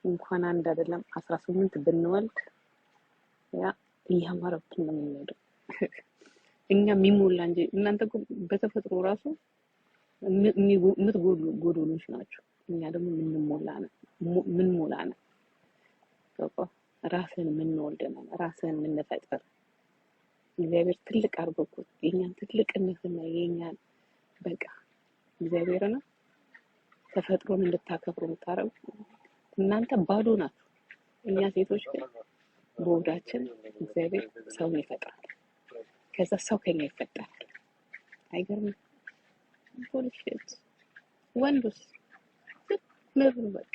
እንኳን አንድ አይደለም 18 ብንወልድ ያ እያማረብን ነው የምንሄደው። እኛ የሚሞላ እንጂ እናንተ እኮ በተፈጥሮ ራሱ ጎዶሎች ናቸው። እኛ ደግሞ ምን ሞላ ነው በቃ ራስን የምንወልድ ነን፣ ራስን የምንፈጥር እግዚአብሔር ትልቅ አድርጎ የኛን ትልቅነትና የኛን በቃ እግዚአብሔር ነው ተፈጥሮን እንድታከብሩ የምታረጉ እናንተ ባዶ ናችሁ። እኛ ሴቶች ግን በወዳችን እግዚአብሔር ሰውን ይፈጥራል፣ ከዛ ሰው ከኛ ይፈጠራል። አይገርምም? ቡልሽት ወንዱስ ምብሩ በቃ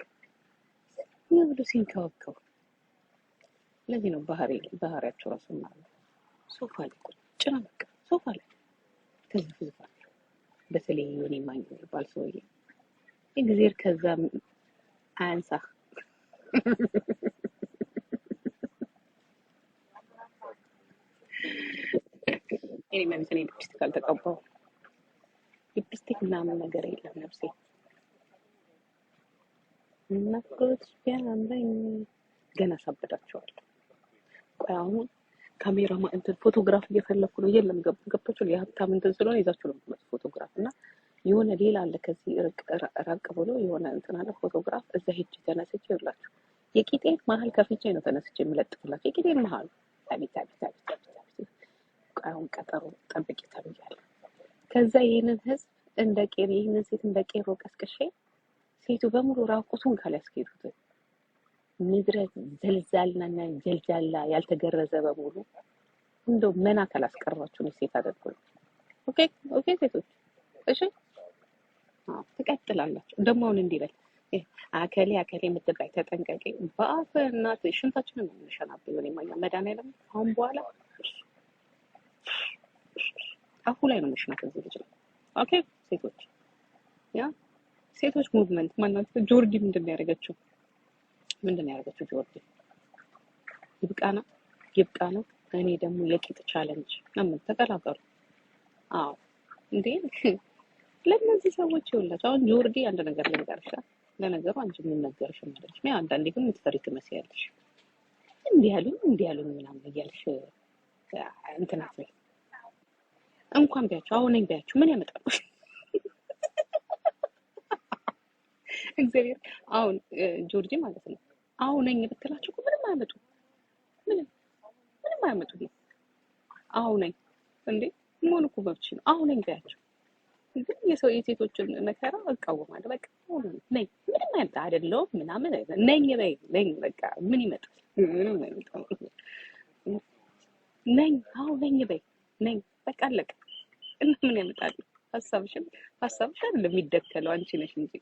ምብሩ ሲንከባከቡ። ለዚህ ነው ባህሪያቸው ራሱ ማለት ሶፋ ላይ ቁጭ ነው በቃ ሶፋ ላይ ተዝፍዝፋል። በተለይ የኔ ማኝ የሚባል ሰውዬ እግዚአብሔር ከዛ አንሳ እኔ ማለት ነው ሊፕስቲክ አልተቀባው ሊፕስቲክ ምናምን ነገር የለም ነፍሴ እና ፍሮት ቢያምረኝ ገና ሳበዳቸዋለሁ። ቆይ አሁን ካሜራ እንትን ፎቶግራፍ እየፈለኩ ነው። የለም ገባችሁ? የሀብታም እንትን ስለሆነ ይዛችሁ ነው የምትመጡት ፎቶግራፍ እና የሆነ ሌላ አለ ከዚህ ራቅ ብሎ የሆነ እንትን አለ ፎቶግራፍ እዛ ሄጄ ተነስቼ ይላችሁ የቂጤን መሀል ከፍቼ ነው ተነስቼ የምለጥፍላችሁ የቂጤን መሀል አቤት። አሁን ቀጠሮ ጠብቂ ተብያለሁ። ከዛ ይሄንን ህዝብ እንደ ቄሮ ይሄንን ሴት እንደ ቄሮ ቀስቅሼ ሴቱ በሙሉ ራቁቱን ካላስኬዱት ምድረ ዘልዛልና ጀልጃላ ያልተገረዘ በሙሉ እንደው መና ካላስቀራችሁ ነው ሴት አደርኩኝ። ኦኬ ሴቶች እሺ ትቀጥላላችሁ። ደግሞ አሁን እንዲበል አከሌ የምትባይ ተጠንቀቂ። በአፍ እናት ሽንታችንን ነው የምንሸናበው። የሆነ ማኛ መድኃኒዓለም አሁን በኋላ አፉ ላይ ነው የምንሽናት እዚህ ልጅ ነው። ኦኬ ሴቶች ያ ሴቶች ሙቭመንት ማናችሁ? ጆርዲ ምንድን ነው ያደረገችው? ጆርዲ ይብቃ ነው። እኔ ደግሞ የቂጥ ቻሌንጅ ለምን ተቀላቀሉ? አዎ እንዴ ለነዚህ ሰዎች ይኸውላችሁ አሁን ጆርዲ አንድ ነገር ልንገርሽ። ለነገሩ አንቺ ምን ነገርሽ ማለት ነው? አንዳንዴ ግን የምትፈሪ ትመስያለሽ። እንዲህ ያሉኝ ምናምን እያልሽ እንትን አትበይ። እንኳን ቢያችሁ አሁን ቢያችሁ ምን ያመጣሉ? እግዚአብሔር አሁን ጆርጂ ማለት ነው አሁን ነኝ ብትላችሁ ምንም አያመጡ። ምንም አያመጡ። አሁን ነኝ እንዴ ምን እኮ በብቻ ነው አሁን ነኝ ቢያችሁ ግን የሴቶችን መከራ እቃወማለሁ። በቃ አሁን ነኝ ምንም አይመጣ አይደለም ምናምን ነኝ በቃ ምን ይመጣል? ምንም አይመጣም። ነኝ አሁን ነኝ በቃ አለቀ። እና ምን ያመጣል? ሀሳብሽን አይደለም የሚደከለው አንቺ ነሽ እንጂ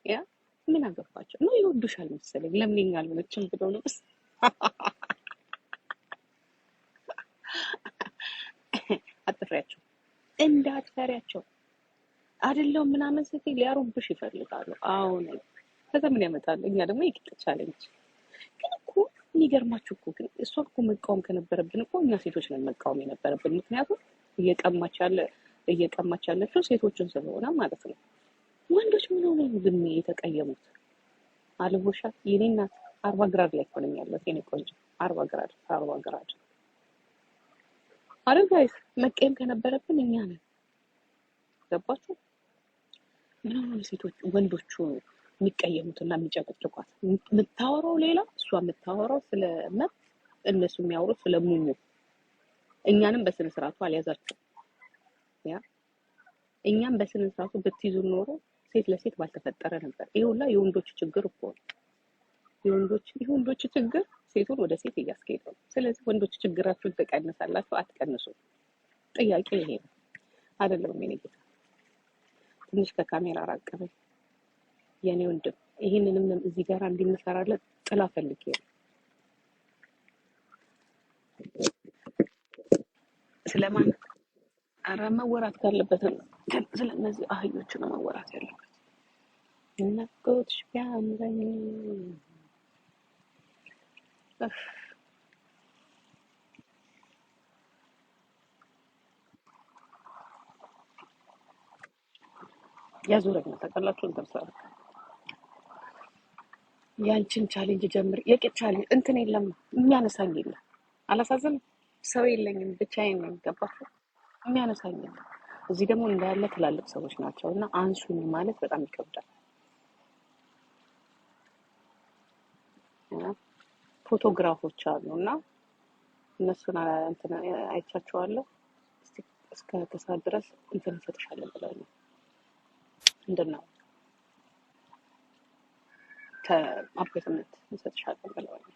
ያ ምን አገባቸው ነው? ይወዱሻል መሰለኝ ለምን አልሆነችም ብሎ ነው። አትፍሪያቸው፣ እንዳትፈሪያቸው አይደለም ምናምን ስትይ ሊያሩብሽ ይፈልጋሉ። አሁን ከዛ ምን ያመጣል? እኛ ደግሞ የቂጥ ቻሌንጅ ግን እኮ የሚገርማችሁ እኮ ግን እሷን እኮ መቃወም ከነበረብን እኮ እኛ ሴቶች ነን መቃወም የነበረብን። ምክንያቱም እየቀማች ያለችው ሴቶችን ስለሆነ ማለት ነው። ወንዶች ምን ሆነ ግን የተቀየሙት? አልቦሻ የኔ እናት 40 ግራድ ላይ ሆነኝ ያለው የኔ ቆንጆ 40 ግራድ አረ ጋይስ መቀየም ከነበረብን እኛ ነን። ገባችሁ? ምን ሆነ ሴቶች ወንዶቹ የሚቀየሙትና የሚጨቀጭቋት? የምታወራው ሌላ እሷ የምታወራው ስለ መብት፣ እነሱ የሚያወሩት ስለ ሙኙ። እኛንም በስነ ስርዓቱ አልያዛችሁ። ያ እኛም በስነ ስርዓቱ ብትይዙ ኖሮ ሴት ለሴት ባልተፈጠረ ነበር። ይሄውላ የወንዶች ችግር እኮ ነው። የወንዶች ችግር ሴቱን ወደ ሴት እያስኬደ ነው። ስለዚህ ወንዶች ችግራችሁን ትቀንሳላችሁ አትቀንሱ? ጥያቄ ይሄ ነው አይደለም? ምን ይገታ ትንሽ ከካሜራ ራቅ በይ የኔ ወንድም። ይሄንንም እዚህ ጋር እንድንሰራለት ጥላ ፈልጌ ነው። ስለማን አረ መወራት ካለበት ስለነዚህ አህዮች ነው መወራት ያለበት። እናቆች ቢያምረኝ ያዙረኛ ተቀላችሁ እንተርሳለ ያንቺን ቻሌንጅ ጀምር። የቂጥ ቻሌንጅ እንትን የለም የሚያነሳኝ የለም። አላሳዝንም። ሰው የለኝም ብቻዬን ነኝ። ገባችሁ? የሚያነሳኝ የለም። እዚህ ደግሞ እንዳለ ትላልቅ ሰዎች ናቸው እና አንሱኝ ማለት በጣም ይከብዳል። ፎቶግራፎች አሉ እና እነሱን እንትን አይቻቸዋለሁ። እስከ ከሰዓት ድረስ እንትን እንሰጥሻለን ብለውኛል። ምንድን ነው ከአፕሬትመንት እንሰጥሻለን ብለውኛል።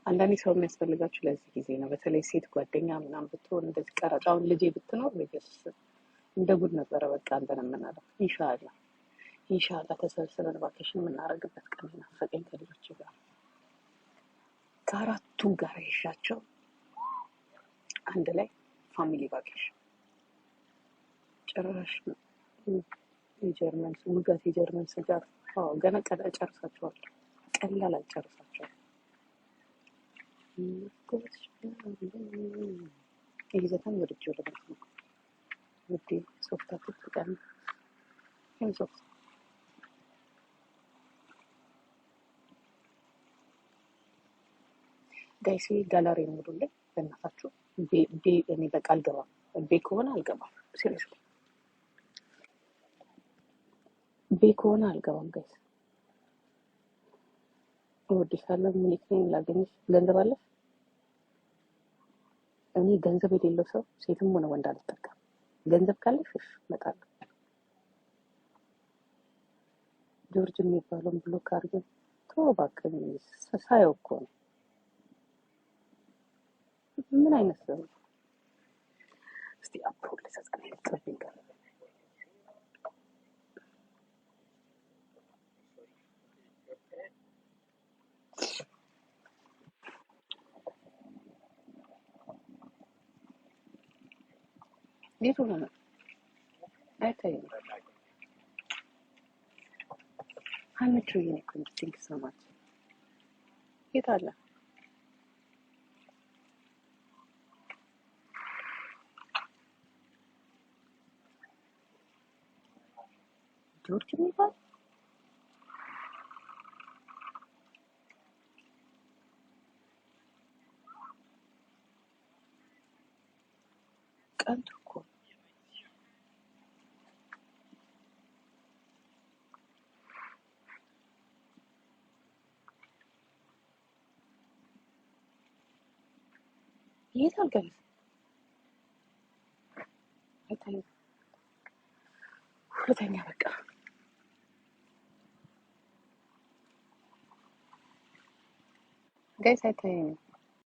አንዳንዴ ሰው የሚያስፈልጋችሁ ለዚህ ጊዜ ነው። በተለይ ሴት ጓደኛ ምናምን ብትሆን እንደዚህ ቀረጻውን ልጄ ብትኖር በኢየሱስ እንደ ጉድ ነበረ። በቃ አንተን የምናለው ኢንሻአላህ ተሰብስበን ቫኬሽን የምናደርግበት ቀን ናፈቀኝ ከልጆች ጋር ከአራቱም ጋር ይሻቸው አንድ ላይ ፋሚሊ ቫኬሽን ጭራሽ የጀርመን ውጋት የጀርመን ስጋት ገና ጨርሳቸዋለሁ። ቀላል አልጨርሳቸዋል። ይህ ዘፈን ወድጄው ለማለት ነው ውዴ። ሶፍታችሁ ፍቃድ ይህን ሶፍት ጋይሲ ጋላሪ ሙሉልኝ በእናታችሁ። እኔ በቃ አልገባም። ቤ ከሆነ አልገባም። ሲሪየስ ቤ ከሆነ አልገባም ጋይስ። እወድሻለሁ። ምን ላገኝሽ ገንዘብ አለሽ? እኔ ገንዘብ የሌለው ሰው ሴትም ሆነ ወንድ አልጠቀም። ገንዘብ ካለሽ እሺ እመጣለሁ። ጆርጅ የሚባለውን ብሎክ አድርገን ተው እባክህ። ሳየው እኮ ነው ምን አይነት ሰው። እስቲ አፕሮል ለሰጸና ይጥብኝ ጋር የቱ ነው አይታይም። ሀኒቹ የኔ ኮንቲንግ ሰማች የት አለ ጆርጅ የሚባል ቀንቱ እኮ የት አልገኝ አይታይም። ሁለተኛ በቃ ጋይስ አይታይም።